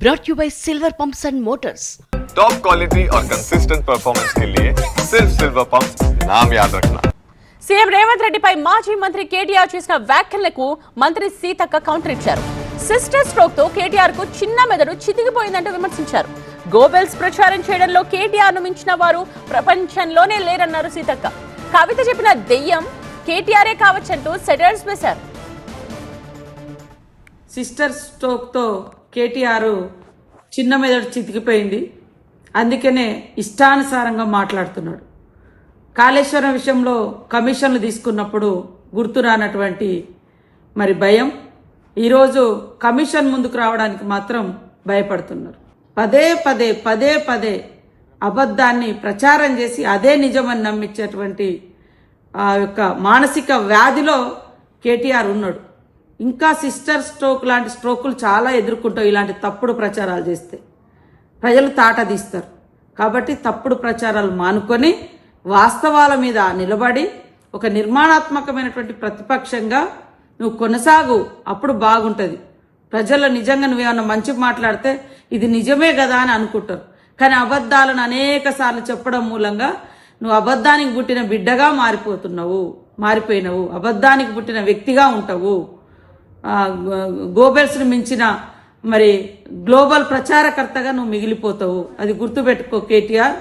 brought you by Silver Pumps and Motors. Top quality और consistent performance के लिए सिर्फ सिल्वर पंप्स नाम याद रखना. సీఎం రేవంత్ రెడ్డిపై మాజీ మంత్రి కేటీఆర్ చేసిన వ్యాఖ్యలకు మంత్రి సీతక్క కౌంటర్ ఇచ్చారు. సిస్టర్ స్ట్రోక్ తో కేటీఆర్ కు చిన్న మెదడు చితికిపోయిందంటూ విమర్శించారు. గోబెల్స్ ప్రచారం చేయడంలో కేటీఆర్ ను మించిన వారు ప్రపంచంలోనే లేరన్నారు సీతక్క. కవిత చెప్పిన దెయ్యం కేటీఆరే కావచ్చంటూ సెటర్స్ వేశారు. సిస్టర్ స్ట్రోక్తో కేటీఆర్ చిన్న మెదడు చితికిపోయింది, అందుకనే ఇష్టానుసారంగా మాట్లాడుతున్నాడు. కాళేశ్వరం విషయంలో కమిషన్లు తీసుకున్నప్పుడు గుర్తు రానటువంటి మరి భయం, ఈరోజు కమిషన్ ముందుకు రావడానికి మాత్రం భయపడుతున్నారు. పదే పదే పదే పదే అబద్ధాన్ని ప్రచారం చేసి అదే నిజమని నమ్మించేటువంటి ఆ యొక్క మానసిక వ్యాధిలో కేటీఆర్ ఉన్నాడు. ఇంకా సిస్టర్ స్ట్రోక్ లాంటి స్ట్రోకులు చాలా ఎదుర్కొంటావు ఇలాంటి తప్పుడు ప్రచారాలు చేస్తే. ప్రజలు తాట తీస్తారు. కాబట్టి తప్పుడు ప్రచారాలు మానుకొని వాస్తవాల మీద నిలబడి ఒక నిర్మాణాత్మకమైనటువంటి ప్రతిపక్షంగా నువ్వు కొనసాగు, అప్పుడు బాగుంటుంది. ప్రజలు నిజంగా నువ్వేమన్నా మంచి మాట్లాడితే ఇది నిజమే కదా అని అనుకుంటారు. కానీ అబద్ధాలను అనేక సార్లు చెప్పడం మూలంగా నువ్వు అబద్ధానికి పుట్టిన బిడ్డగా మారిపోయినవు, అబద్ధానికి పుట్టిన వ్యక్తిగా ఉంటావు. గోబెల్స్ను మించిన మరి గ్లోబల్ ప్రచారకర్తగా నువ్వు మిగిలిపోతావు. అది గుర్తుపెట్టుకో కేటీఆర్.